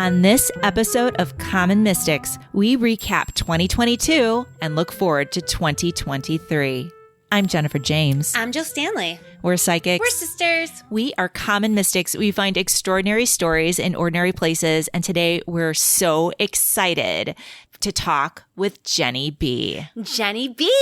On this episode of Common Mystics, we recap 2022 and look forward to 2023. I'm Jennifer James. I'm Jill Stanley. We're psychics. We're sisters. We are Common Mystics. We find extraordinary stories in ordinary places. And today we're so excited to talk with Jenny B. Jenny B.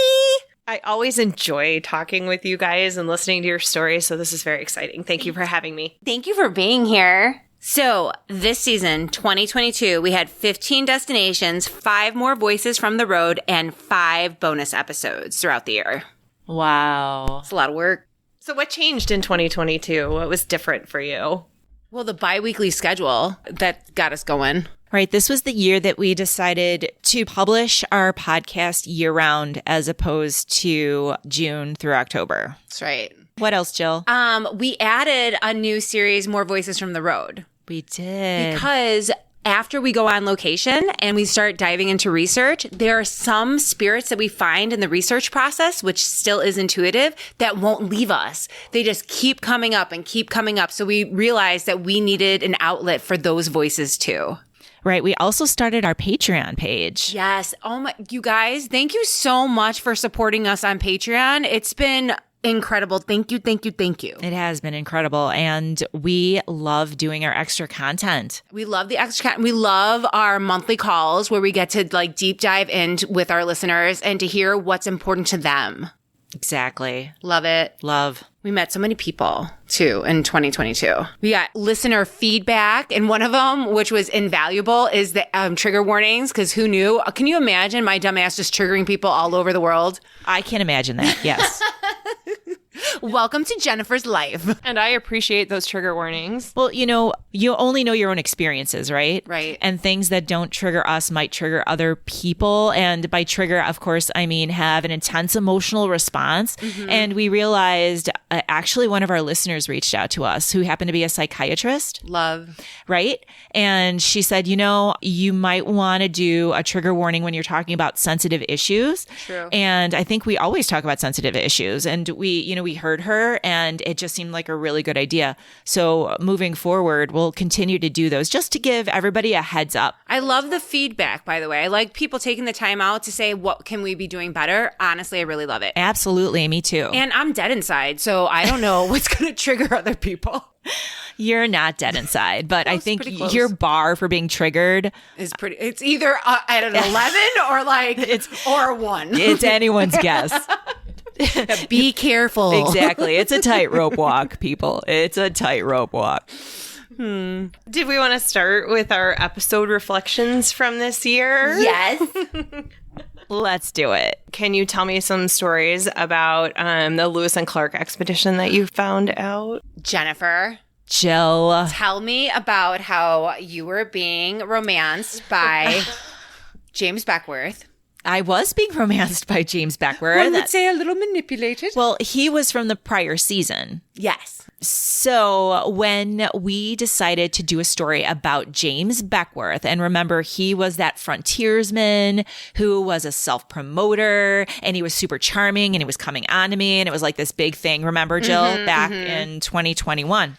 I always enjoy talking with you guys and listening to your stories. So this is very exciting. Thank you for having me. Thank you for being here. So this season, 2022, we had 15 destinations, 5 more voices from the road, and 5 bonus episodes throughout the year. Wow. It's a lot of work. So what changed in 2022? What was different for you? Well, the bi-weekly schedule that got us going. Right. This was the year that we decided to publish our podcast year round as opposed to June through October. That's right. What else, Jill? We added a new series, More Voices from the Road. We did. Because after we go on location and we start diving into research, there are some spirits that we find in the research process, which still is intuitive, that won't leave us. They just keep coming up and keep coming up. So we realized that we needed an outlet for those voices too. Right. We also started our Patreon page. Yes. Oh my, you guys, thank you so much for supporting us on Patreon. It's been incredible. Thank you, thank you, thank you. It has been incredible. And we love doing our extra content. We love the extra content. We love our monthly calls where we get to like deep dive in with our listeners and to hear what's important to them. Exactly. Love it. Love. We met so many people too in 2022. We got listener feedback, and one of them, which was invaluable, is the trigger warnings. Because who knew? Can you imagine my dumb ass just triggering people all over the world? I can imagine that. Yes. Welcome to Jennifer's life. And I appreciate those trigger warnings. Well, you know, you only know your own experiences, right? Right. And things that don't trigger us might trigger other people. And by trigger, of course, I mean have an intense emotional response. Mm-hmm. And we realized actually one of our listeners reached out to us who happened to be a psychiatrist. Love. Right. And she said, you know, you might want to do a trigger warning when you're talking about sensitive issues. True. And I think we always talk about sensitive issues. And we heard her and it just seemed like a really good idea. So moving forward, we'll continue to do those just to give everybody a heads up. I love the feedback, by the way. I like people taking the time out to say, what can we be doing better? Honestly, I really love it. Absolutely. Me too. And I'm dead inside, so I don't know what's going to trigger other people. You're not dead inside, but I think close. your bar for being triggered is pretty. It's either at an 11 or like or a 1. It's anyone's guess. Be careful. Exactly. It's a tightrope walk, people. It's a tightrope walk. Did we want to start with our episode reflections from this year? Yes. Let's do it. Can you tell me some stories about the Lewis and Clark expedition that you found out? Jennifer, Jill. tell me about how you were being romanced by James Beckworth. I was being romanced by James Beckworth. One would say a little manipulated. Well, he was from the prior season. Yes. So when we decided to do a story about James Beckworth, and remember, he was that frontiersman who was a self-promoter, and he was super charming, and he was coming on to me, and it was like this big thing. Remember, Jill, back in 2021.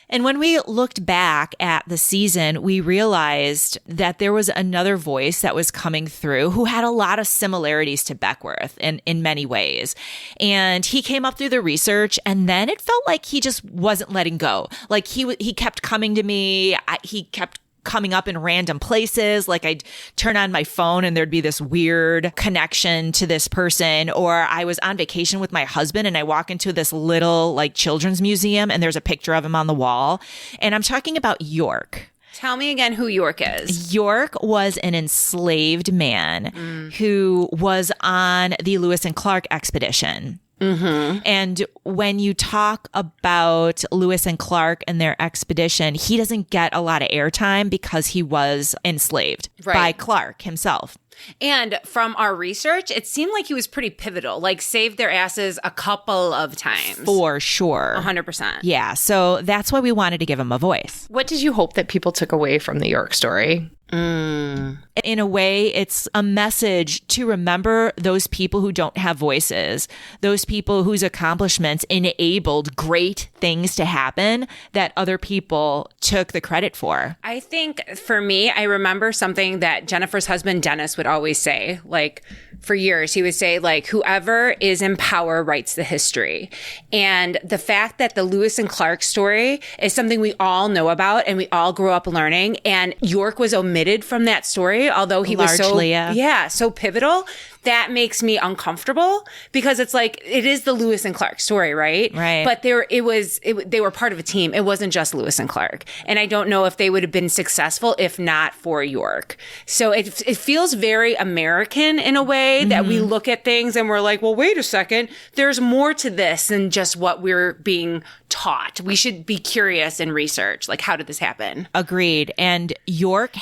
And when we looked back at the season, we realized that there was another voice that was coming through who had a lot of similarities to Beckworth in many ways. And he came up through the research, and then it felt like he just wasn't letting go. Like he kept coming to me. He kept coming up in random places. Like I'd turn on my phone and there'd be this weird connection to this person. Or I was on vacation with my husband and I walk into this little like children's museum and there's a picture of him on the wall. And I'm talking about York. Tell me again who York is. York was an enslaved man who was on the Lewis and Clark expedition. Mm-hmm. And when you talk about Lewis and Clark and their expedition, he doesn't get a lot of airtime because he was enslaved by Clark himself. And from our research, it seemed like he was pretty pivotal, like saved their asses a couple of times. For sure. 100%. Yeah. So that's why we wanted to give him a voice. What did you hope that people took away from the York story? In a way, it's a message to remember those people who don't have voices, those people whose accomplishments enabled great things to happen that other people took the credit for. I think for me, I remember something that Jennifer's husband, Dennis, would always say, like, for years, he would say, like, whoever is in power writes the history. And the fact that the Lewis and Clark story is something we all know about and we all grew up learning. And York was omitted from that story, although he was so pivotal. That makes me uncomfortable because it's like, it is the Lewis and Clark story, right? Right. But they were part of a team. It wasn't just Lewis and Clark. And I don't know if they would have been successful if not for York. So it feels very American in a way that we look at things and we're like, well, wait a second. There's more to this than just what we're being taught. We should be curious and research. Like, how did this happen? Agreed. And York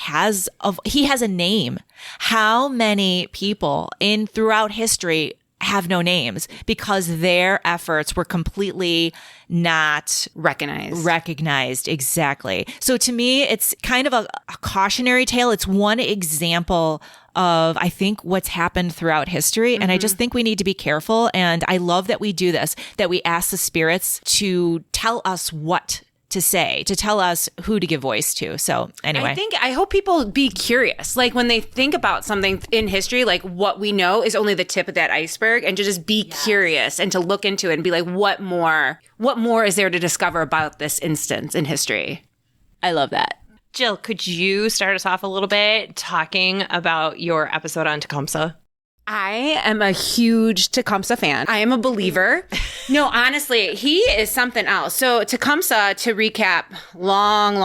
he has a name. How many people throughout history have no names because their efforts were completely not recognized. Exactly. So to me, it's kind of a cautionary tale. It's one example of, I think, what's happened throughout history. And I just think we need to be careful. And I love that we do this, that we ask the spirits to tell us what to say, to tell us who to give voice to. So anyway. I hope people be curious. Like when they think about something in history, like what we know is only the tip of that iceberg, and to just be curious and to look into it and be like, what more is there to discover about this instance in history? I love that. Jill, could you start us off a little bit talking about your episode on Tecumseh? I am a huge Tecumseh fan. I am a believer. No, honestly, he is something else. So Tecumseh, to recap, long,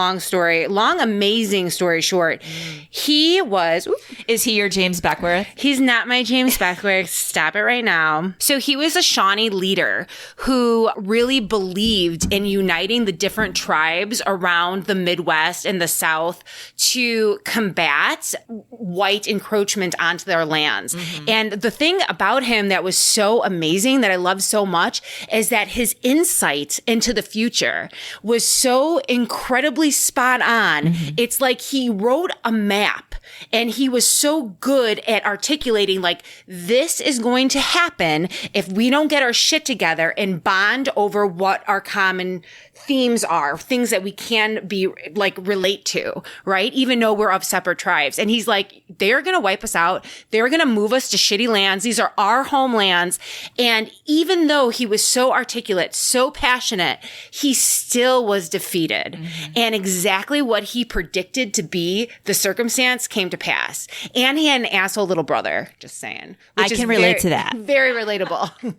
amazing story short, he was... Is he your James Beckworth? He's not my James Beckworth. Stop it right now. So he was a Shawnee leader who really believed in uniting the different tribes around the Midwest and the South to combat white encroachment onto their lands. And the thing about him that was so amazing, that I love so much, is that his insight into the future was so incredibly spot on. It's like he wrote a map and he was so good at articulating, like, this is going to happen if we don't get our shit together and bond over what our common themes are, things that we can be like relate to, right? Even though we're of separate tribes. And he's like, they're going to wipe us out. They're going to move us to shitty lands. These are our homelands. And even though he was so articulate, so passionate, he still was defeated. And exactly what he predicted to be the circumstance came to pass. And he had an asshole little brother, just saying. I can relate to that. Very relatable.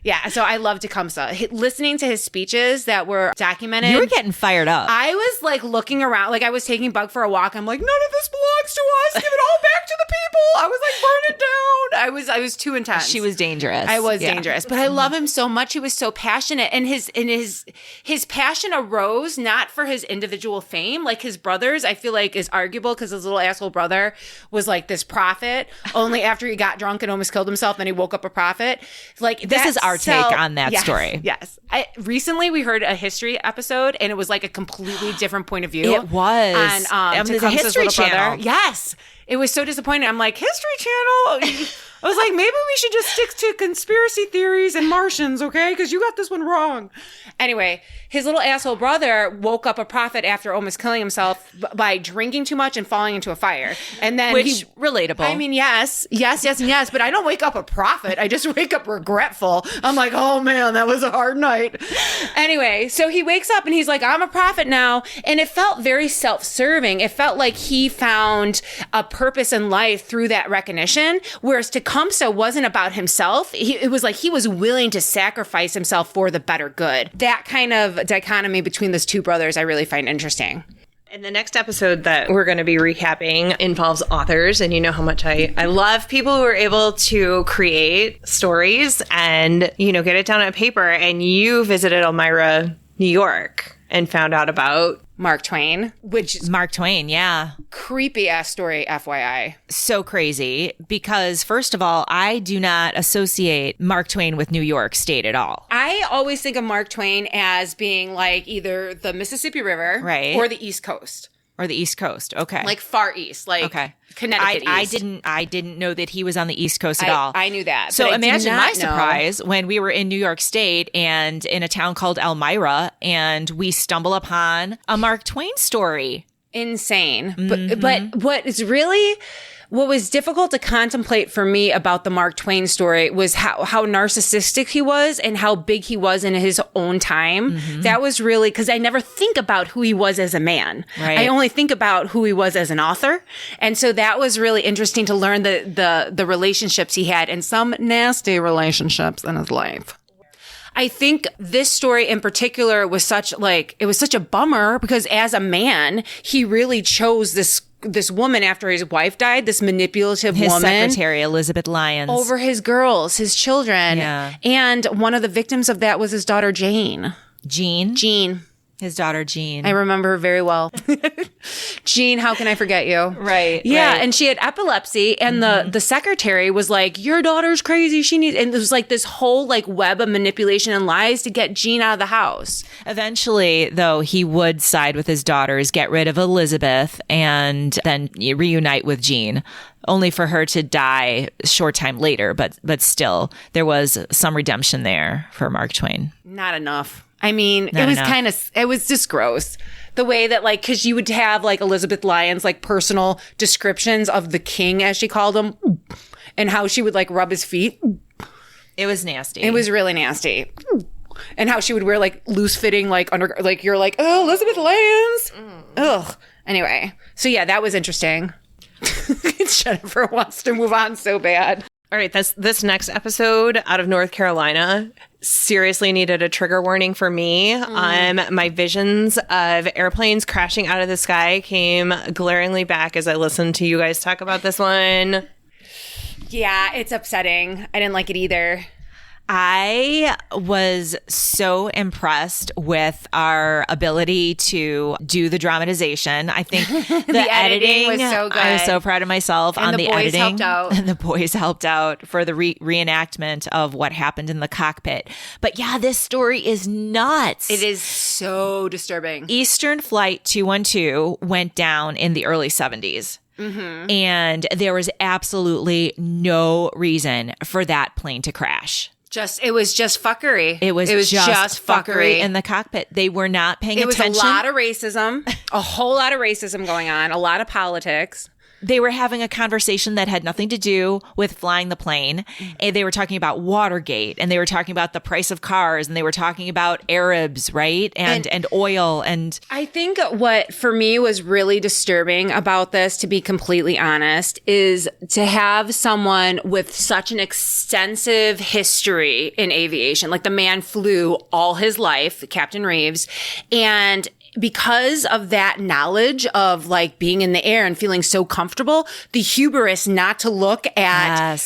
Yeah, so I love Tecumseh. Listening to his speeches that were documented. You were getting fired up. I was like looking around, like I was taking Bug for a walk. I'm like, none of this belongs to us. Give it all back to the people. I was like, burn it down. I was too intense. She was dangerous. I was dangerous, but I love him so much. He was so passionate, and his passion arose not for his individual fame. Like his brothers, I feel like is arguable because his little asshole brother was like this prophet. Only after he got drunk and almost killed himself, then he woke up a prophet. Like this is our take on that story. Yes. Recently we heard a history episode and it was like a completely different point of view. It was. On the History Channel. Yes. It was so disappointing. I'm like, History Channel? I was like, maybe we should just stick to conspiracy theories and Martians, okay? Because you got this one wrong. Anyway, his little asshole brother woke up a prophet after almost killing himself by drinking too much and falling into a fire. And then relatable. I mean, yes. But I don't wake up a prophet. I just wake up regretful. I'm like, oh man, that was a hard night. Anyway, so he wakes up and he's like, I'm a prophet now. And it felt very self-serving. It felt like he found a purpose in life through that recognition. Whereas Tecumseh wasn't about himself. It was like he was willing to sacrifice himself for the better good. That kind of dichotomy between those two brothers I really find interesting. And the next episode that we're going to be recapping involves authors. And you know how much I love people who are able to create stories and, get it down on paper. And you visited Elmira, New York, and found out about Mark Twain, which is Mark Twain, yeah. creepy ass story, FYI. So crazy because, first of all, I do not associate Mark Twain with New York State at all. I always think of Mark Twain as being like either the Mississippi River Right. or the East Coast. Or the East Coast. Okay. Like far east, like okay. Connecticut East. I didn't know that he was on the East Coast at all. I knew that. So but I did imagine not my know- surprise when we were in New York State and in a town called Elmira, and we stumble upon a Mark Twain story. Insane. But what was difficult to contemplate for me about the Mark Twain story was how narcissistic he was and how big he was in his own time. That was really, because I never think about who he was as a man. Right. I only think about who he was as an author. And so that was really interesting to learn the relationships he had and some nasty relationships in his life. I think this story in particular was such a bummer because as a man, he really chose this woman after his wife died, this manipulative His woman. secretary, Elizabeth Lyons. Over his girls, his children. Yeah. And one of the victims of that was his daughter, Jane. Jean. His daughter, Jean. I remember her very well. Jean, how can I forget you? Right. Yeah, right. and she had epilepsy, and the secretary was like, "Your daughter's crazy. She needs." And there was like this whole like web of manipulation and lies to get Jean out of the house. Eventually, though, he would side with his daughters, get rid of Elizabeth, and then reunite with Jean, only for her to die a short time later. But still, there was some redemption there for Mark Twain. Not enough. I mean, Not it was just gross. The way that like, cause you would have like Elizabeth Lyons, like personal descriptions of the king, as she called him, and how she would like rub his feet. It was nasty. It was really nasty. And how she would wear like loose fitting, like like you're like, oh, Elizabeth Lyons. Ugh. Anyway. So yeah, that was interesting. Jennifer wants to move on so bad. All right, this next episode out of North Carolina seriously needed a trigger warning for me. My visions of airplanes crashing out of the sky came glaringly back as I listened to you guys talk about this one. Yeah, it's upsetting. I didn't like it either. I was so impressed with our ability to do the dramatization. I think the editing was so good. I was so proud of myself And on the the boys editing. helped out. And the boys helped out for the reenactment of what happened in the cockpit. But yeah, this story is nuts. It is so disturbing. Eastern Flight 212 went down in the early 70s. And there was absolutely no reason for that plane to crash. It was just fuckery. It was just fuckery in the cockpit. They were not paying It was attention. a lot of racism, a whole lot of racism going on, a lot of politics. They were having a conversation that had nothing to do with flying the plane. And they were talking about Watergate, and they were talking about the price of cars, and they were talking about Arabs, right? And oil. And I think what for me was really disturbing about this, to be completely honest, is to have someone with such an extensive history in aviation. Like the man flew all his life, Captain Reeves, and because of that knowledge of like being in the air and feeling so comfortable, the hubris not to look at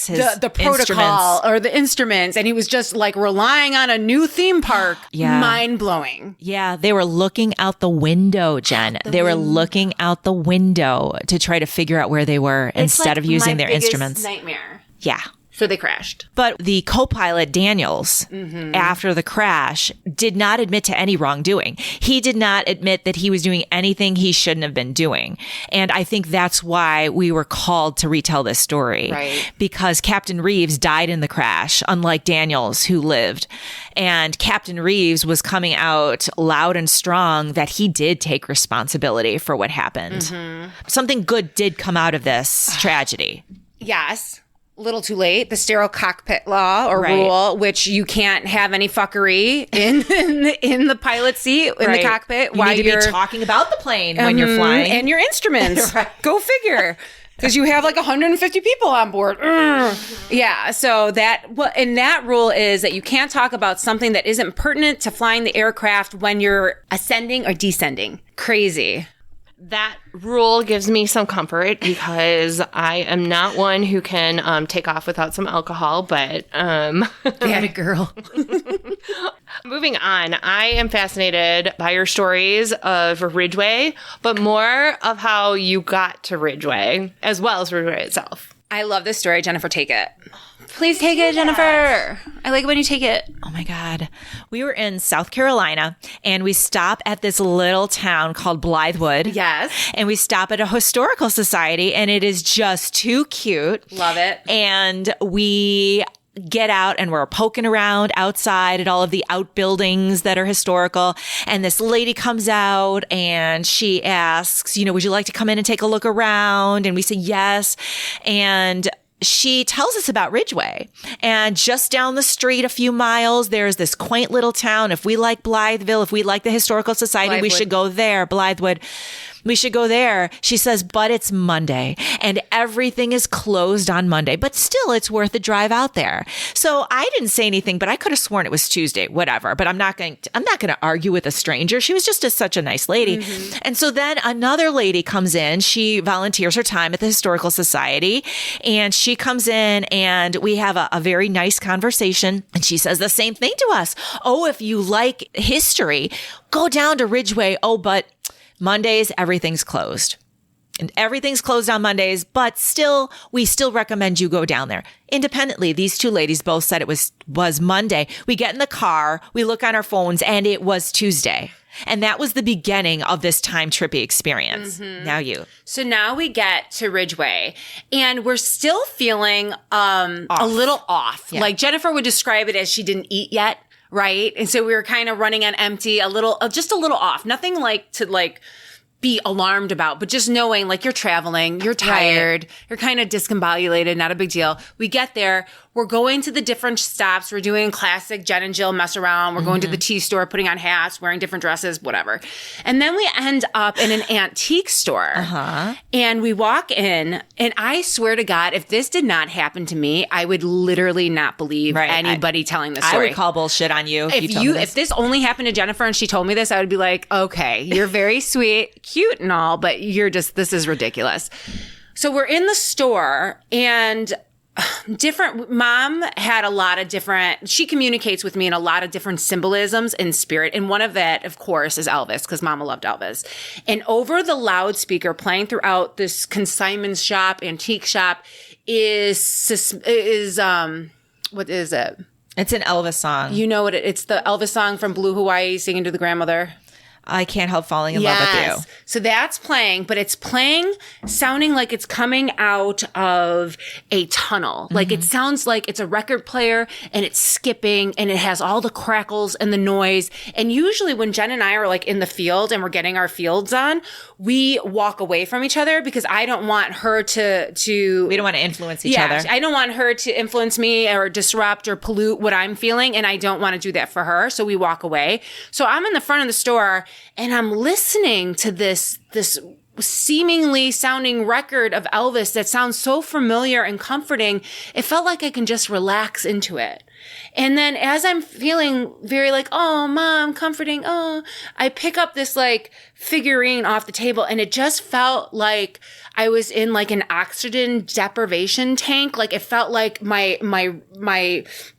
the protocol or the instruments. And he was just like relying on a new theme park. Yeah. Mind blowing. yeah, they were looking out the window, Jen. They were looking out the window to try to figure out where they were instead of using their instruments. Nightmare. Yeah. So they crashed. But the co-pilot Daniels, after the crash, did not admit to any wrongdoing. He did not admit that he was doing anything he shouldn't have been doing. And I think that's why we were called to retell this story. Right. Because Captain Reeves died in the crash, unlike Daniels, who lived. And Captain Reeves was coming out loud and strong that he did take responsibility for what happened. Something good did come out of this tragedy. Yes. Little too late. The sterile cockpit law or Right. rule, which you can't have any fuckery in the pilot seat in the cockpit You while need to you're be talking about the plane when you're flying. and your instruments. Right. Go figure. Because you have like 150 people on board. Yeah. So and that rule is that you can't talk about something that isn't pertinent to flying the aircraft when you're ascending or descending. Crazy. That rule gives me some comfort because I am not one who can take off without some alcohol, but Get it, girl. Moving on, I am fascinated by your stories of Ridgeway, but more of how you got to Ridgeway, as well as Ridgeway itself. I love this story. Jennifer, take it. Please take it, Jennifer. I like it when you take it. Oh my God. We were in South Carolina and we stop at this little town called Blythewood. Yes. And we stop at a historical society and it is just too cute. Love it. And we get out and we're poking around outside at all of the outbuildings that are historical. And this lady comes out and she asks, would you like to come in and take a look around? And we say yes. And she tells us about Ridgeway. And just down the street, a few miles, there's this quaint little town. If we like Blytheville, if we like the Historical Society, we should go there. Blythewood. We should go there. She says, but it's Monday and everything is closed on Monday, but still it's worth a drive out there. So I didn't say anything, but I could have sworn it was Tuesday, whatever, but I'm not going to argue with a stranger. She was just such a nice lady. Mm-hmm. And so then another lady comes in. She volunteers her time at the Historical Society and she comes in and we have a very nice conversation. And she says the same thing to us. Oh, if you like history, go down to Ridgeway. Oh, but Mondays, everything's closed. And everything's closed on Mondays, but we still recommend you go down there. Independently, these two ladies both said it was Monday. We get in the car, we look on our phones, and it was Tuesday. And that was the beginning of this time trippy experience. Mm-hmm. Now you. So now we get to Ridgeway and we're still feeling a little off. Yeah. Like Jennifer would describe it as she didn't eat yet. Right. And so we were kind of running on empty, just a little off. Nothing to be alarmed about, but just knowing like you're traveling, you're tired, you're kind of discombobulated, not a big deal. We get there. We're going to the different stops. We're doing classic Jen and Jill mess around. We're going to the tea store, putting on hats, wearing different dresses, whatever. And then we end up in an antique store. Uh-huh. And we walk in, and I swear to God, if this did not happen to me, I would literally not believe anybody telling this story. I would call bullshit on you if this only happened to Jennifer and she told me this, I would be like, okay, you're very sweet, cute and all, but this is ridiculous. So we're in the store and Mom had a lot of she communicates with me in a lot of different symbolisms and spirit. And one of that, of course, is Elvis, because Mama loved Elvis. And over the loudspeaker playing throughout this consignment shop, antique shop is what is it? It's an Elvis song. You know what? It's the Elvis song from Blue Hawaii, singing to the grandmother. I Can't Help Falling in Love with You. So that's playing, but it's playing sounding like it's coming out of a tunnel. Mm-hmm. Like it sounds like it's a record player and it's skipping and it has all the crackles and the noise. And usually when Jen and I are like in the field and we're getting our fields on, we walk away from each other because I don't want her to we don't want to influence each other. I don't want her to influence me or disrupt or pollute what I'm feeling. And I don't want to do that for her. So we walk away. So I'm in the front of the store and I'm listening to this seemingly sounding record of Elvis that sounds so familiar and comforting. It felt like I can just relax into it. And then as I'm feeling very like, oh, Mom, comforting, I pick up this like figurine off the table and it just felt like I was in like an oxygen deprivation tank. Like it felt like my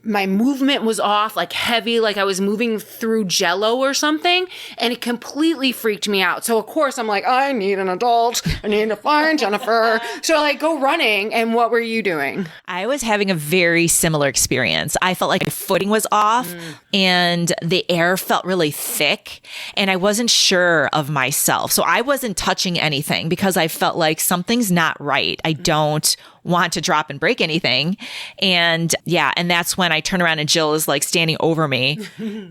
movement was off, like heavy, like I was moving through Jello or something. And it completely freaked me out. So of course I'm like, I need an adult. I need to find Jennifer. So I go running. And what were you doing? I was having a very similar experience. I felt like my footing was off and the air felt really thick and I wasn't sure of myself. So I wasn't touching anything because I felt like something's not right. I don't want to drop and break anything. And that's when I turn around and Jill is like standing over me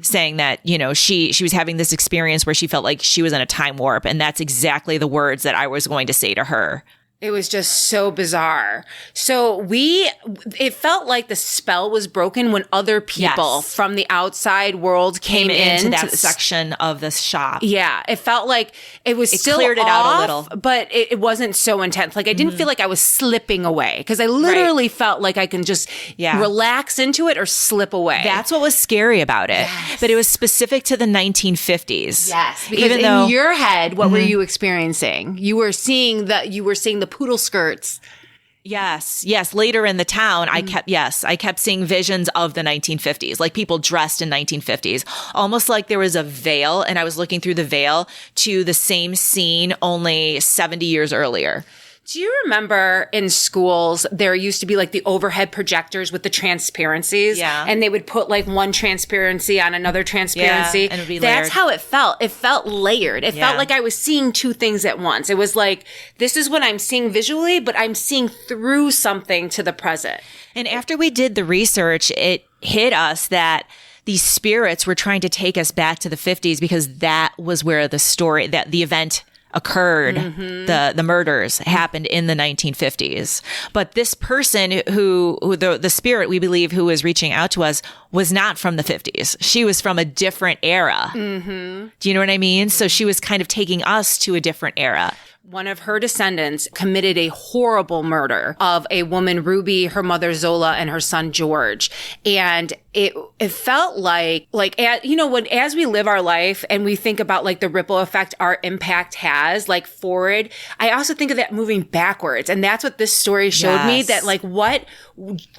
saying that, she was having this experience where she felt like she was in a time warp. And that's exactly the words that I was going to say to her. It was just so bizarre. So it felt like the spell was broken when other people from the outside world came into that section of the shop. Yeah. It felt like it was still cleared it out a little, but it wasn't so intense. Like I didn't feel like I was slipping away because I literally felt like I can just relax into it or slip away. That's what was scary about it. Yes. But it was specific to the 1950s. Yes. Because in your head, what were you experiencing? You were seeing the poodle skirts. Yes. Later in the town, I kept seeing visions of the 1950s, like people dressed in 1950s, almost like there was a veil, and I was looking through the veil to the same scene only 70 years earlier. Do you remember in schools, there used to be like the overhead projectors with the transparencies? Yeah. And they would put like one transparency on another transparency. Yeah, and it would be That's layered. how it felt. It felt layered. It Yeah. felt like I was seeing two things at once. It was like, this is what I'm seeing visually, but I'm seeing through something to the present. And after we did the research, it hit us that these spirits were trying to take us back to the 50s because that was where the story, that the event occurred. The murders happened in the 1950s. But this person who the spirit we believe who was reaching out to us was not from the 50s. She was from a different era. Do you know what I mean? So she was kind of taking us to a different era. One of her descendants committed a horrible murder of a woman, Ruby, her mother, Zola, and her son, George. And it felt like, as we live our life and we think about like the ripple effect our impact has, like forward, I also think of that moving backwards. And that's what this story showed me, Yes. that like what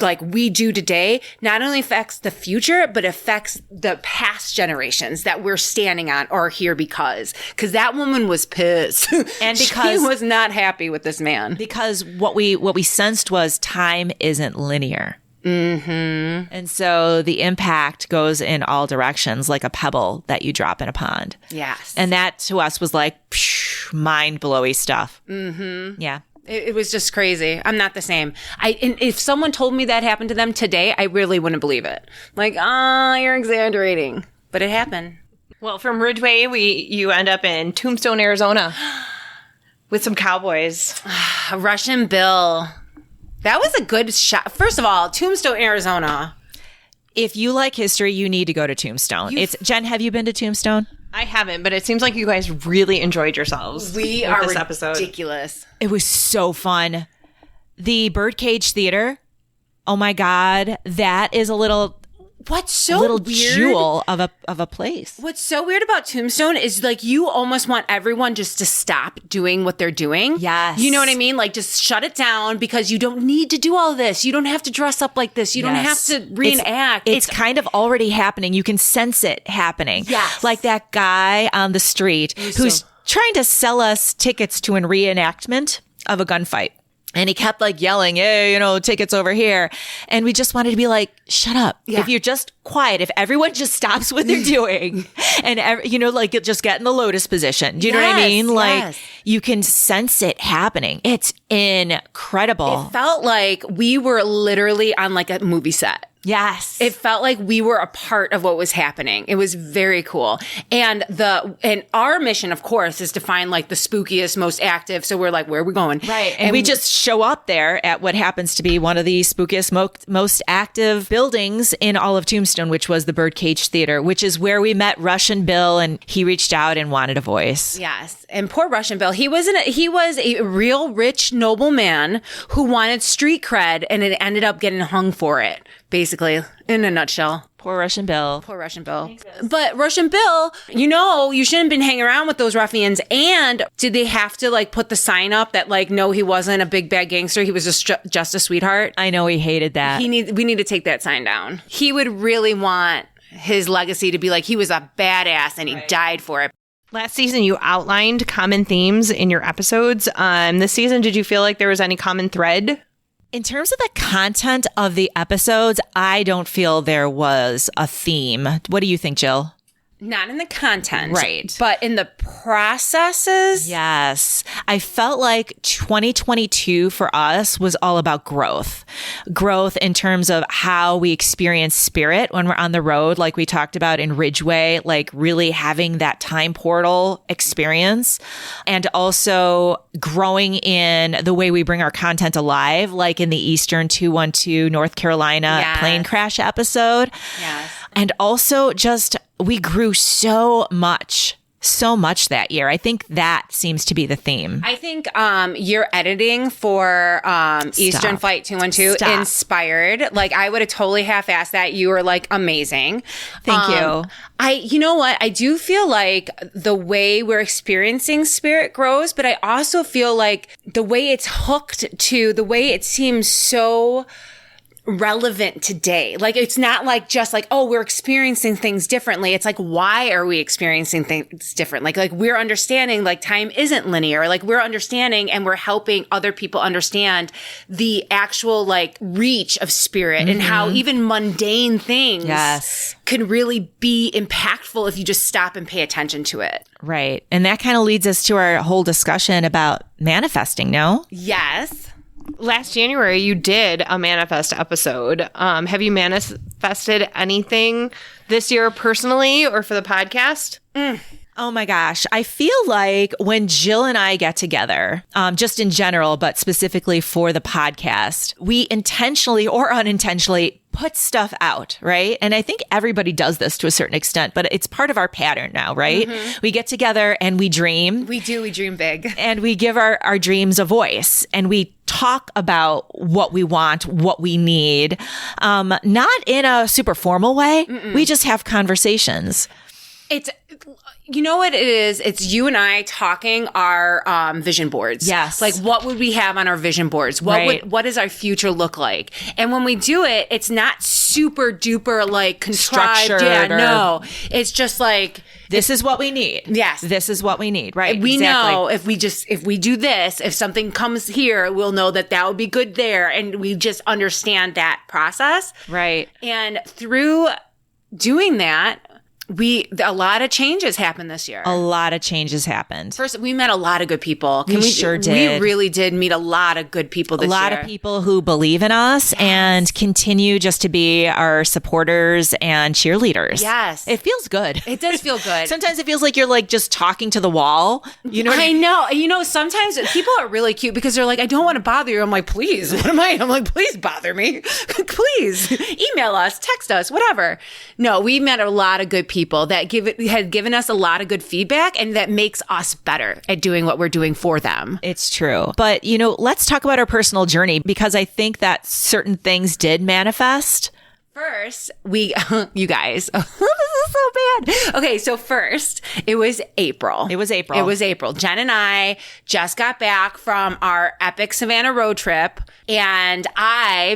like we do today not only affects the future, but affects the past generations that we're standing on or here because that woman was pissed. And she because- was not happy with this man. Because what we sensed was time isn't linear. And so the impact goes in all directions, like a pebble that you drop in a pond. Yes. And that to us was like mind-blowy stuff. Yeah. It was just crazy. I'm not the same. And if someone told me that happened to them today, I really wouldn't believe it. Like, you're exaggerating. But it happened. Well, from Ridgeway, you end up in Tombstone, Arizona with some cowboys. Russian Bill. That was a good shot. First of all, Tombstone, Arizona. If you like history, you need to go to Tombstone. Jen, have you been to Tombstone? I haven't, but it seems like you guys really enjoyed yourselves. We with are this episode. ridiculous. It was so fun. The Birdcage Theater. Oh my God. That is a little What's so little weird? jewel of a place. What's so weird about Tombstone is like you almost want everyone just to stop doing what they're doing. Yes. You know what I mean? Like just shut it down because you don't need to do all this. You don't have to dress up like this. You don't have Yes. to reenact. It's kind of already happening. You can sense it happening. Yes. Like that guy on the street who's trying to sell us tickets to a reenactment of a gunfight. And he kept like yelling, hey, tickets over here. And we just wanted to be like, shut up. Yeah. If you're just quiet, if everyone just stops what they're doing and, just get in the lotus position. Do you know what I Yes, mean? Like yes. you can sense it happening. It's incredible. It felt like we were literally on like a movie set. Yes. It felt like we were a part of what was happening. It was very cool. And our mission, of course, is to find like the spookiest, most active. So we're like, where are we going? Right. And we just show up there at what happens to be one of the spookiest, most active buildings in all of Tombstone, which was the Birdcage Theater, which is where we met Russian Bill, and he reached out and wanted a voice. Yes. And poor Russian Bill, he was a real rich nobleman who wanted street cred, and it ended up getting hung for it, basically, in a nutshell. Poor Russian Bill. Poor Russian Bill. But Russian Bill, you shouldn't have been hanging around with those ruffians. And did they have to like put the sign up that like, no, he wasn't a big bad gangster. He was just a sweetheart. I know he hated that. We need to take that sign down. He would really want his legacy to be like, he was a badass and he died for it. Last season, you outlined common themes in your episodes. This season, did you feel like there was any common thread? In terms of the content of the episodes, I don't feel there was a theme. What do you think, Jill? Not in the content. Right. But in the processes. Yes. I felt like 2022 for us was all about growth. Growth in terms of how we experience spirit when we're on the road, like we talked about in Ridgeway, like really having that time portal experience, and also growing in the way we bring our content alive, like in the Eastern 212 North Carolina Yes. plane crash episode. Yes. And also just we grew so much so much that year. I think that seems to be the theme. I think your editing for Eastern Flight 212 inspired. Like, I would have totally half-assed that. You were like amazing. Thank you. You know what? I do feel like the way we're experiencing spirit grows, but I also feel like the way it's hooked to, the way it seems so relevant today. Like, it's not like just like, oh, we're experiencing things differently. It's like, why are we experiencing things different? Like we're understanding like time isn't linear. Like we're understanding and we're helping other people understand the actual like reach of spirit and how even mundane things can really be impactful if you just stop and pay attention to it. Right. And that kind of leads us to our whole discussion about manifesting, no? Yes. Last January, you did a manifest episode. Have you manifested anything this year personally or for the podcast? Oh my gosh. I feel like when Jill and I get together, just in general, but specifically for the podcast, we intentionally or unintentionally put stuff out, right? And I think everybody does this to a certain extent, but it's part of our pattern now, right? We get together and we dream. We do. We dream big. And we give our dreams a voice, and we talk about what we want, what we need, not in a super formal way. We just have conversations. It's, you know what it is? It's you and I talking our vision boards. Yes. Like, what would we have on our vision boards? What does our future look like? And when we do it, it's not super duper like contrived. Structured. Yeah, no. It's just like, this is what we need. Yes. This is what we need. Right. We know if we do this, if something comes here, we'll know that would be good there. And we just understand that process. Right. And through doing that, a lot of changes happened this year. A lot of changes happened. First, we met a lot of good people. We sure did. We really did meet a lot of good people this year. A lot of people who believe in us and continue just to be our supporters and cheerleaders. Yes. It feels good. It does feel good. Sometimes it feels like you're like just talking to the wall. You know what I know. You know, sometimes people are really cute because they're like, I don't want to bother you. I'm like, please, what am I? I'm like, please bother me. Please email us, text us, whatever. No, we met a lot of good people that had given us a lot of good feedback, and that makes us better at doing what we're doing for them. It's true. But, you know, let's talk about our personal journey, because I think that certain things did manifest. First, you guys, this is so bad. Okay, so first, it was April. It was April. Jen and I just got back from our epic Savannah road trip. And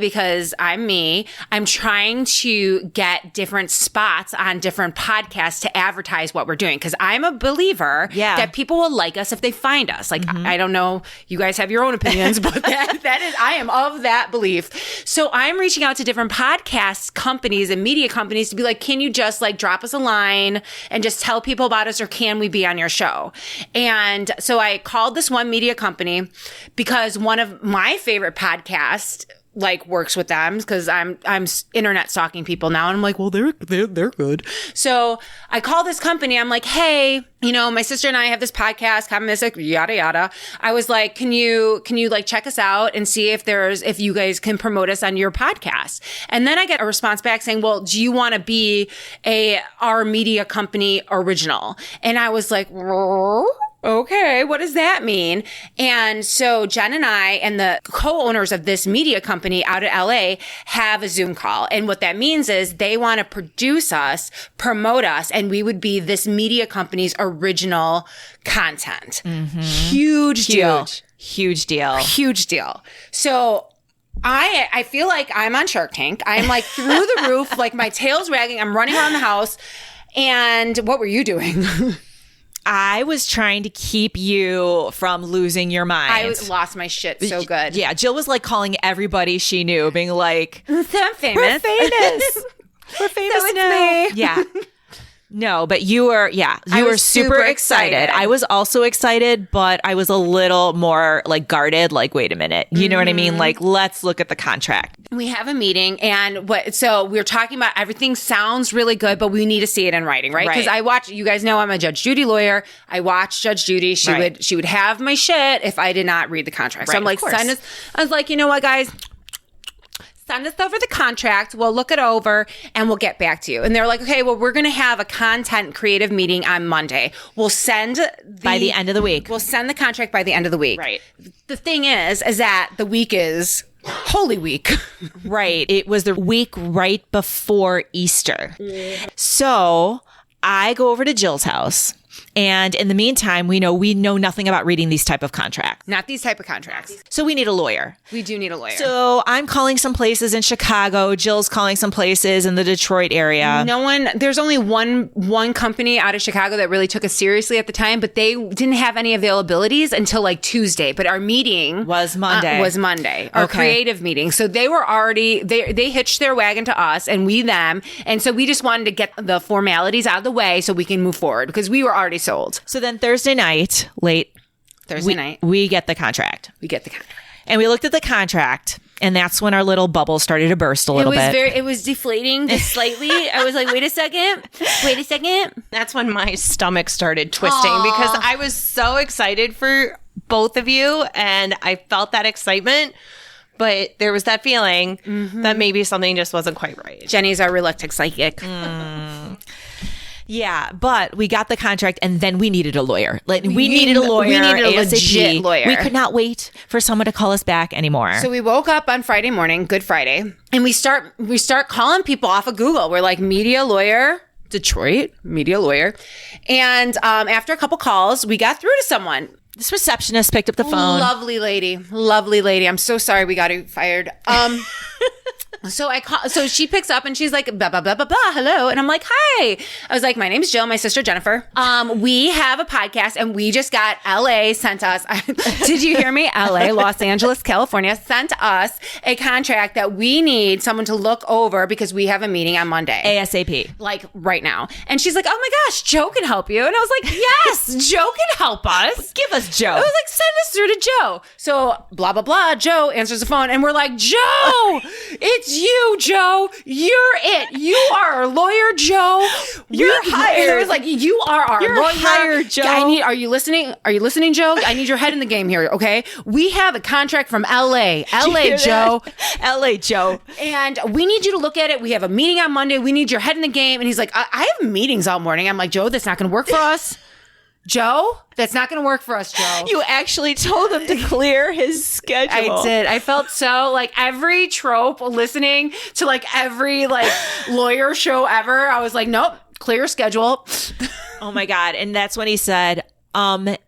because I'm me, I'm trying to get different spots on different podcasts to advertise what we're doing. Because I'm a believer that people will like us if they find us. Like, I don't know, you guys have your own opinions, but that is, I am of that belief. So I'm reaching out to different podcast companies and media companies to be like, can you just like drop us a line and just tell people about us, or can we be on your show? And so I called this one media company because one of my favorite podcasts like works with them, because I'm internet stalking people now, and I'm like, well, they're good. So I call this company. I'm like, hey, you know, my sister and I have this podcast, Common Mystic, yada yada. I was like, can you like check us out and see if you guys can promote us on your podcast? And then I get a response back saying, well, do you want to be our media company original? And I was like, okay, what does that mean? And so Jen and I and the co-owners of this media company out of LA have a Zoom call. And what that means is they want to produce us, promote us, and we would be this media company's original content. Huge deal. Huge deal. So I feel like I'm on Shark Tank. I'm like through the roof, like my tail's wagging. I'm running around the house. And what were you doing? I was trying to keep you from losing your mind. I lost my shit so good. Yeah, Jill was like calling everybody she knew, being like, I'm famous. We're famous So it's now. me. Yeah. No, but you were super excited. I was also excited, but I was a little more like guarded, like, wait a minute. You know what I mean? Like, let's look at the contract. We have a meeting, and so we're talking about everything sounds really good, but we need to see it in writing, right? Because you guys know I'm a Judge Judy lawyer. I watched Judge Judy. She would have my shit if I did not read the contract. So I'm like, I was like, you know what, guys? send us over the contract. We'll look it over and we'll get back to you. And they're like, okay, well, we're going to have a content creative meeting on Monday. We'll send By the end of the week. We'll send the contract by the end of the week. Right. The thing is that the week is Holy Week. Right. It was the week right before Easter. So I go over to Jill's house. And in the meantime, we know nothing about reading these type of contracts. Not these type of contracts. So we need a lawyer. We do need a lawyer. So I'm calling some places in Chicago. Jill's calling some places in the Detroit area. There's only one company out of Chicago that really took us seriously at the time, but they didn't have any availabilities until like Tuesday. But our meeting Was Monday. Our Okay. creative meeting. So they were already, they hitched their wagon to us and we them. And so we just wanted to get the formalities out of the way so we can move forward because we were already sold. So then Thursday night, late, Thursday we get the contract. we get the contract. And we looked at the contract, and that's when our little bubble started to burst a little bit. It was deflating just slightly. I was like, wait a second. That's when my stomach started twisting because I was so excited for both of you and I felt that excitement. But there was that feeling that maybe something just wasn't quite right. Jenny's our reluctant psychic. Yeah, but we got the contract, and then we needed a lawyer. We needed a lawyer. We needed a ASAP. legit lawyer. We could not wait for someone to call us back anymore. So we woke up on Friday morning, Good Friday, and we start calling people off of Google. We're like, media lawyer, Detroit, media lawyer. And after a couple calls, we got through to someone. This receptionist picked up the phone. Lovely lady. I'm so sorry we got her fired. So she picks up and she's like, blah, blah, blah, blah, blah, hello. And I'm like, hi. I was like, my name's Jill, my sister Jennifer. We have a podcast and we just got LA sent us. Did you hear me? LA, Los Angeles, California sent us a contract that we need someone to look over because we have a meeting on Monday. ASAP. Like right now. And she's like, oh my gosh, Joe can help you. And I was like, yes, Joe can help us. Give us Joe. I was like, send us through to Joe. So blah, blah, blah. Joe answers the phone and we're like, Joe, it's you, Joe. You're it. You are our lawyer, Joe. You're hired. And it was like, you are our You're lawyer. hired, Joe. Are you listening? Are you listening, Joe? I need your head in the game here, okay? We have a contract from LA. LA, Joe. LA, Joe. And we need you to look at it. We have a meeting on Monday. We need your head in the game. And he's like, I have meetings all morning. I'm like, Joe, that's not going to work for us. Joe, that's not going to work for us, Joe. You actually told him to clear his schedule. I did. I felt so like every trope listening to like every like lawyer show ever. I was like, nope, clear schedule. Oh my God. And that's when he said,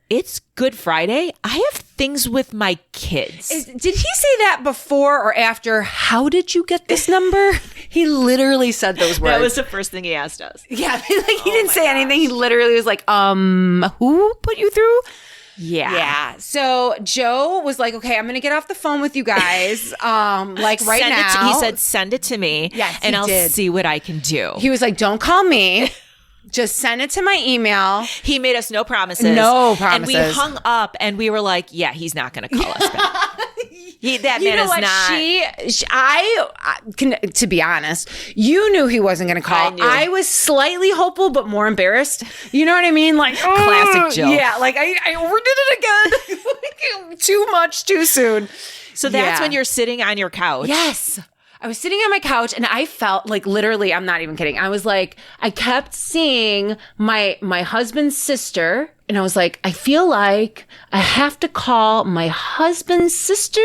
it's Good Friday. I have things with my kids. Did he say that before or after? How did you get this number? He literally said those words. That was the first thing he asked us. Yeah, like he didn't say anything. He literally was like, who put you through? Yeah. So Joe was like, okay, I'm going to get off the phone with you guys. Like right Send now. he said, send it to me. Yes, and he I'll did. see what I can do. He was like, don't call me. Just send it to my email. He made us no promises. No And promises. we hung up and we were like, yeah, he's not going to call us back. That You man know is what? not. I can, to be honest, you knew he wasn't going to call. I knew. I was slightly hopeful, but more embarrassed. You know what I mean? Like Classic Jill. Yeah, like I overdid it again. Like, too much, too soon. So that's Yeah. when you're sitting on your couch. Yes. I was sitting on my couch and I felt like literally, I'm not even kidding. I was like, I kept seeing my husband's sister and I was like, I feel like I have to call my husband's sister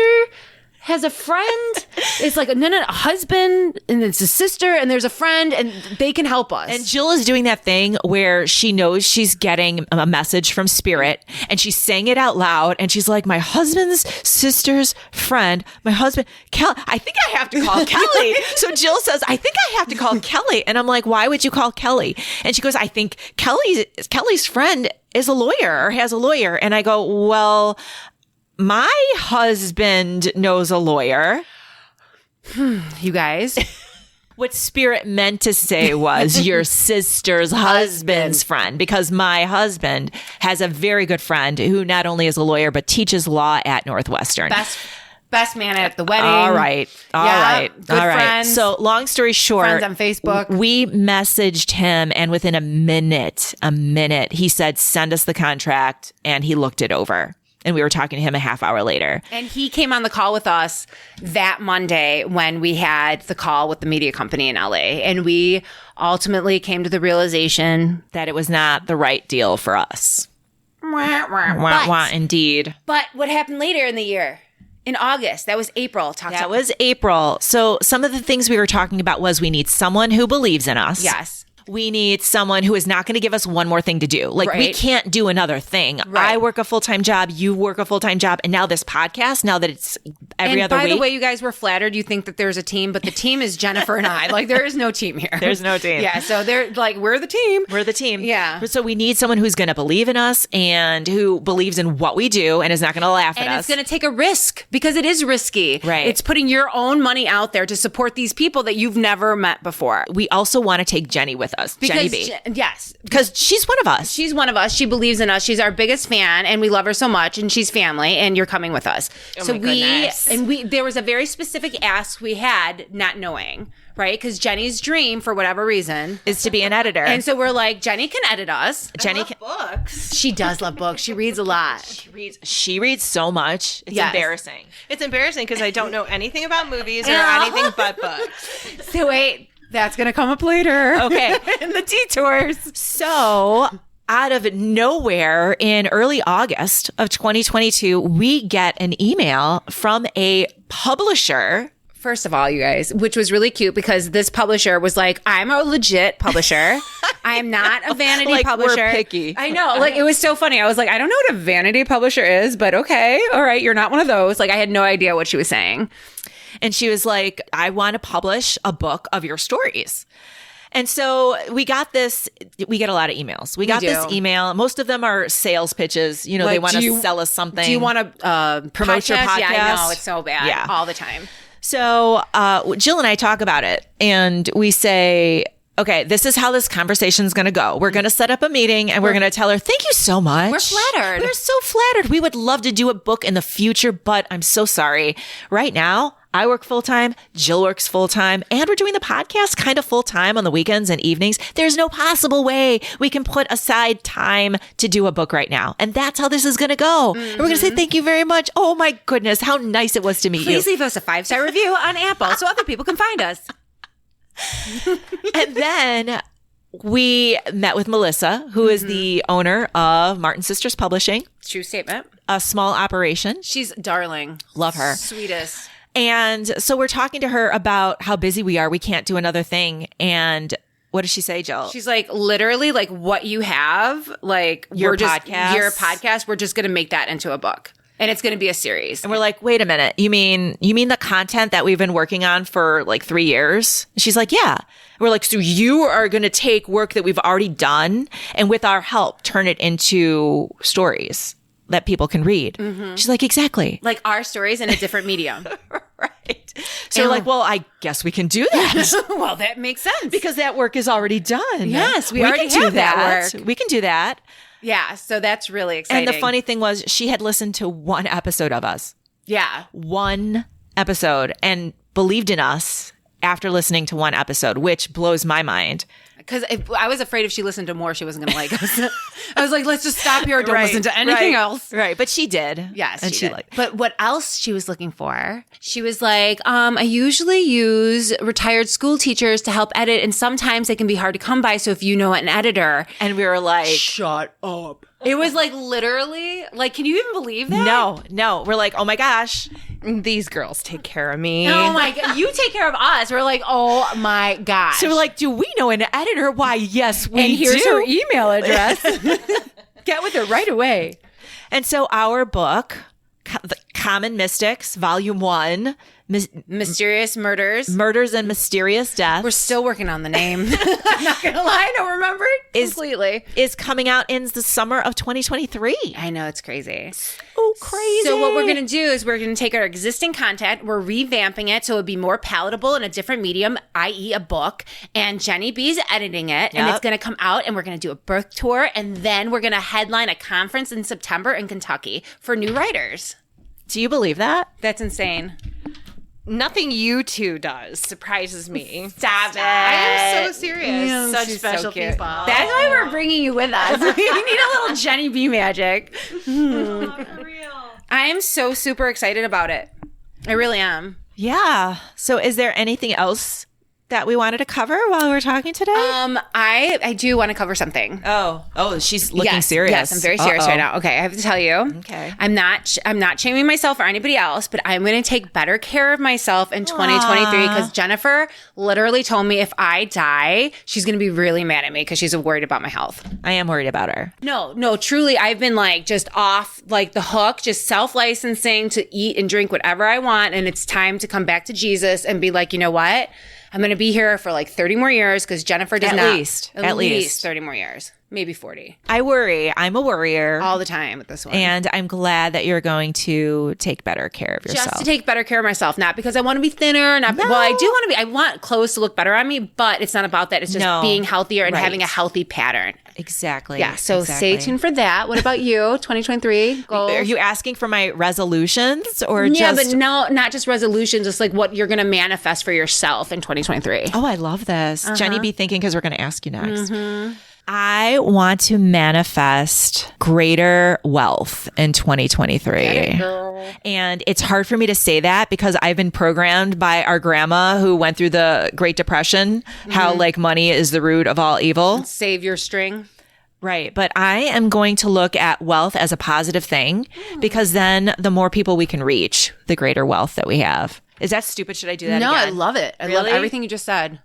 has a friend. It's like, no, a husband and it's a sister and there's a friend and they can help us. And Jill is doing that thing where she knows she's getting a message from Spirit and she's saying it out loud. And she's like, my husband's sister's friend, my husband, I think I have to call Kelly. So Jill says, I think I have to call Kelly. And I'm like, why would you call Kelly? And she goes, I think Kelly's friend is a lawyer or has a lawyer. And I go, well, my husband knows a lawyer. you guys. What Spirit meant to say was your sister's husband's friend, because my husband has a very good friend who not only is a lawyer, but teaches law at Northwestern. Best man at the wedding. All right. Good friends. So long story short, Friends on Facebook. We messaged him and within a minute, he said, send us the contract. And he looked it over. And we were talking to him a half hour later. And he came on the call with us that Monday when we had the call with the media company in LA. And we ultimately came to the realization That it was not the right deal for us. wah, wah, Wah, wah, indeed. but what happened later in the year? In August, that was April. That was April. So some of the things we were talking about was we need someone who believes in us. Yes. We need someone who is not going to give us one more thing to do. Like, we Right. can't do another thing. Right. I work a full-time job. You work a full-time job. And now this podcast, now that it's every And other by week. the way, you guys were flattered. You think that there's a team, but the team is Jennifer and I. Like, there is no team here. There's no team. Yeah, so they're like, we're the team. We're the team. Yeah. So we need someone who's going to believe in us and who believes in what we do and is not going to laugh at And us. it's going to take a risk because it is risky. Right. It's putting your own money out there to support these people that you've never met before. We also want to take Jenny with us. Jenny B. Yes. Because she's one of us. She's one of us. She believes in us. She's our biggest fan, and we love her so much. And she's family, and you're coming with us. my goodness. There was a very specific ask we had, not knowing, right? Because Jenny's dream, for whatever reason, Is to be an editor. and so we're like, Jenny can edit us. Jenny can, Books. She does love books. She reads a lot. she reads so much. It's Yes. embarrassing. It's embarrassing because I don't know anything about movies or Yeah. anything but books. So wait, that's gonna come up later. Okay. in the detours. So, out of nowhere in early August of 2022, we get an email from a publisher. First of all, you guys, which was really cute because this publisher was like, I'm a legit publisher. I am not a vanity Like, we're publisher. picky. I know. Like, it was so funny. I was like, I don't know what a vanity publisher is, but okay. All right. You're not one of those. Like, I had no idea what she was saying. And she was like, I want to publish a book of your stories. And so we got this, we get a lot of emails. We got this do. email. Most of them are sales pitches. You know, they Like, want do to you- sell us something. Do you want to Promote your Yeah, I podcast? know. It's so bad. Yeah. All the time. So Jill and I talk about it and we say, okay, this is how this conversation is going to go. We're going to set up a meeting and we're going to tell her, thank you so much. We're flattered. We're so flattered. We would love to do a book in the future, but I'm so sorry. Right now, I work full time, Jill works full time, and we're doing the podcast kind of full time on the weekends and evenings. There's no possible way we can put aside time to do a book right now. And that's how this is going to go. And we're going to say, thank you very much. Oh my goodness, how nice it was to meet you. Please leave us a 5-star review on Apple so other people can find us. And then we met with Melissa, who is the owner of Martin Sisters Publishing, True statement. a small operation. She's darling. Love her. Sweetest. And so we're talking to her about how busy we are. We can't do another thing. And what does she say, Jill? She's like, literally, like what you have, like Your we're just, podcast. your podcast, we're just going to make that into a book. And it's going to be a series. And we're like, wait a minute. You mean the content that we've been working on for like 3 years? She's like, yeah. We're like, so you are going to take work that we've already done and with our help, turn it into stories that people can read. She's like, exactly. Like our stories in a different medium. Right. So we're like, well, I guess we can do that Well, that makes sense. because that work is already done. Yes, we already can do have that work. We can do that. Yeah, so that's really exciting. And the funny thing was she had listened to one episode of us. Yeah. One episode and believed in us after listening to one episode, which blows my mind. Because I was afraid if she listened to more, she wasn't going to like us. I was like, let's just stop here. Don't listen to anything else. Right. But she did. Yes, And she did. liked But what else she was looking for? She was like, I usually use retired school teachers to help edit, and sometimes they can be hard to come by. So if you know an editor, And we were like, shut up. It was like literally, like, can you even believe that? no. We're like, oh my gosh. These girls take care of me. Oh my God. You take care of us. We're like, oh my gosh. So we're like, do we know an editor? Why, yes, we and here's do. her email address. Get with her right away. And so our book, The Common Mystics, Volume 1, Mysterious Murders. Murders and Mysterious Deaths. We're still working on the name. I'm not going to lie. I don't remember it completely. is coming out in the summer of 2023. I know, it's crazy. Oh, crazy. So what we're going to do is we're going to take our existing content, we're revamping it so it'll be more palatable in a different medium, i.e. a book, and Jenny B's editing it, and Yep. it's going to come out, and we're going to do a book tour, and then we're going to headline a conference in September in Kentucky for new writers. Do you believe that? That's insane. Nothing you two does surprises me. Stop it. I am so serious. Such She's special so cute. people. That's why we're bringing you with us. We need a little Jenny B magic. For real. I am so super excited about it. I really am. Yeah. So is there anything else that we wanted to cover while we're talking today? I do want to cover something. Oh, she's looking Yes, serious. Yes, I'm very serious right now. Okay, I have to tell you. Okay. I'm not shaming myself or anybody else, but I'm going to take better care of myself in 2023 because Jennifer literally told me if I die, she's going to be really mad at me because she's worried about my health. I am worried about her. No, truly, I've been like just off like the hook, just self-licensing to eat and drink whatever I want, and it's time to come back to Jesus and be like, you know what? I'm going to be here for like 30 more years because Jennifer does At not. least. At least 30 more years. Maybe 40. I worry. I'm a worrier. All the time with this one. And I'm glad that you're going to take better care of yourself. Just to take better care of myself, not because I want to be thinner. Well, I do want to be. I want clothes to look better on me, but it's not about that. It's just being healthier and having a healthy pattern. Exactly. Yeah. So stay tuned for that. What about you? 2023 goals? Are you asking for my resolutions or Yeah, just? but no, not just resolutions. Just like what you're going to manifest for yourself in 2023. Oh, I love this. Jenny, be thinking because we're going to ask you next. I want to manifest greater wealth in 2023. And it's hard for me to say that because I've been programmed by our grandma who went through the Great Depression, how like money is the root of all evil. Save your string. Right. But I am going to look at wealth as a positive thing because then the more people we can reach, the greater wealth that we have. Is that stupid? Should I do that No, again? I love it. I love Really? everything you just said.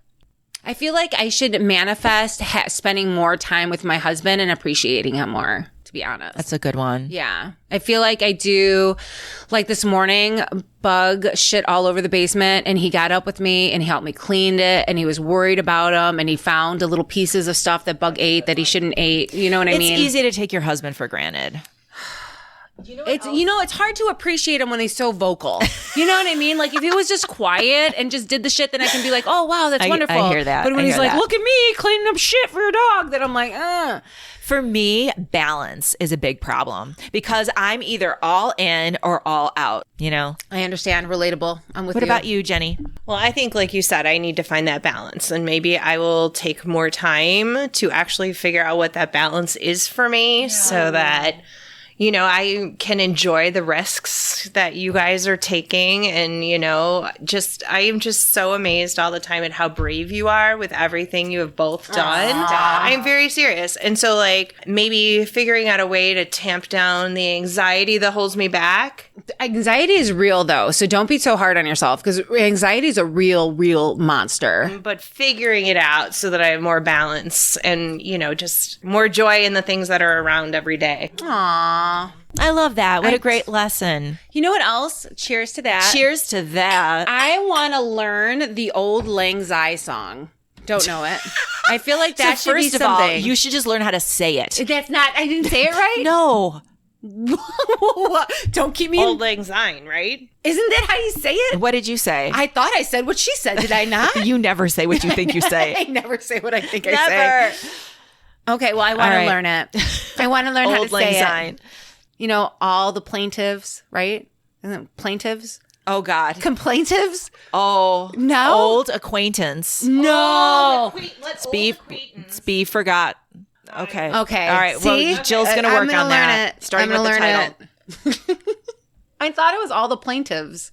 I feel like I should manifest spending more time with my husband and appreciating him more, to be honest. That's a good one. Yeah. I feel like I do. Like this morning, Bug shit all over the basement and he got up with me and he helped me clean it and he was worried about him and he found the little pieces of stuff that Bug ate that he shouldn't eat. You know what I mean? It's easy to take your husband for granted. It's hard to appreciate him when he's so vocal. You know what I mean? Like if he was just quiet and just did the shit, then I can be like, oh wow, that's wonderful. I hear that. But when I he's hear like, that. look at me cleaning up shit for your dog, then I'm like, For me, balance is a big problem because I'm either all in or all out, you know? I understand. Relatable. I'm with you. What about you, Jenny? Well, I think, like you said, I need to find that balance. And maybe I will take more time to actually figure out what that balance is for me so that, you know, I can enjoy the risks that you guys are taking. And, you know, I am just so amazed all the time at how brave you are with everything you have both done. I'm very serious. And so, like, maybe figuring out a way to tamp down the anxiety that holds me back. Anxiety is real, though. So don't be so hard on yourself because anxiety is a real monster. But figuring it out so that I have more balance and, you know, just more joy in the things that are around every day. Aww. I love that. What a great lesson. You know what else? Cheers to that. Cheers to that. I want to learn the old Lang Syne song. Don't know it. I feel like that So should be first of all, something. you should just learn how to say it. That's not. I didn't say it right. No. Don't keep me. Old Lang Syne, right? Isn't that how you say it? What did you say? I thought I said what she said. Did I not? You never say what you think you say. I never say what I think I Never. say. Okay, well, I want All to right. learn it. I want to learn how Old to Lang say Syne. it. You know, all the plaintiffs, right? Isn't it plaintiffs? Oh, God. Complaintives? Oh. No. Old acquaintance. No. Be forgot. Okay. Okay. All right. See? Well, Jill's going to I'm work gonna on learn that. it. Starting I'm with the gonna title. learn it. I thought it was all the plaintiffs.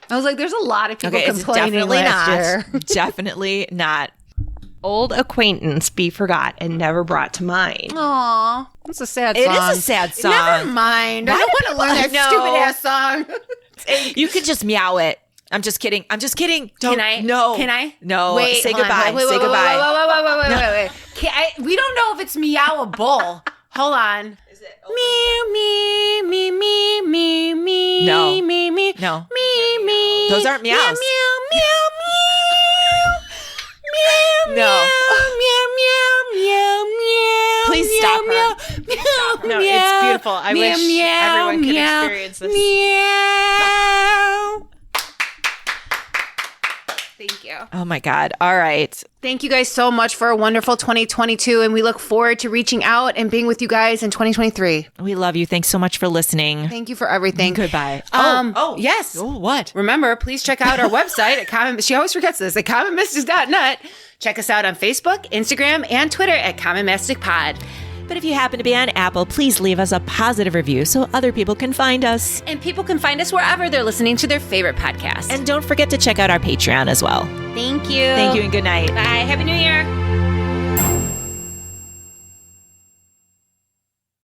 I was like, there's a lot of people Okay, it's complaining definitely last not. year. Definitely not. Old acquaintance be forgot and never brought to mind. Aw, that's a sad It song. is a sad song. Never mind. I don't want to learn that No. stupid ass song. You could just meow it. I'm just kidding. I'm just kidding. Don't. Can I? No. Can I? No. Wait, Say hold on. goodbye. Wait, Say goodbye. Wait. We don't know if it's meowable. Hold on. Is it? Me, me, me, me, me, me. No. Me, me. No. Me, me. Those aren't meows. Meow, meow, meow, meow. Meow, No. meow, meow, meow, meow. Please meow, stop her. meow, meow, No, meow, it's beautiful. I meow, wish meow, everyone could meow, experience this. Meow. Thank you. Oh, my God. All right. Thank you guys so much for a wonderful 2022, and we look forward to reaching out and being with you guys in 2023. We love you. Thanks so much for listening. Thank you for everything. Goodbye. Yes. Oh, what? Remember, please check out our website at Common. She always forgets this at commonmystics.net. Check us out on Facebook, Instagram, and Twitter at Common Mystic Pod. But if you happen to be on Apple, please leave us a positive review so other people can find us. And people can find us wherever they're listening to their favorite podcast. And don't forget to check out our Patreon as well. Thank you. Thank you and good night. Bye. Happy New Year.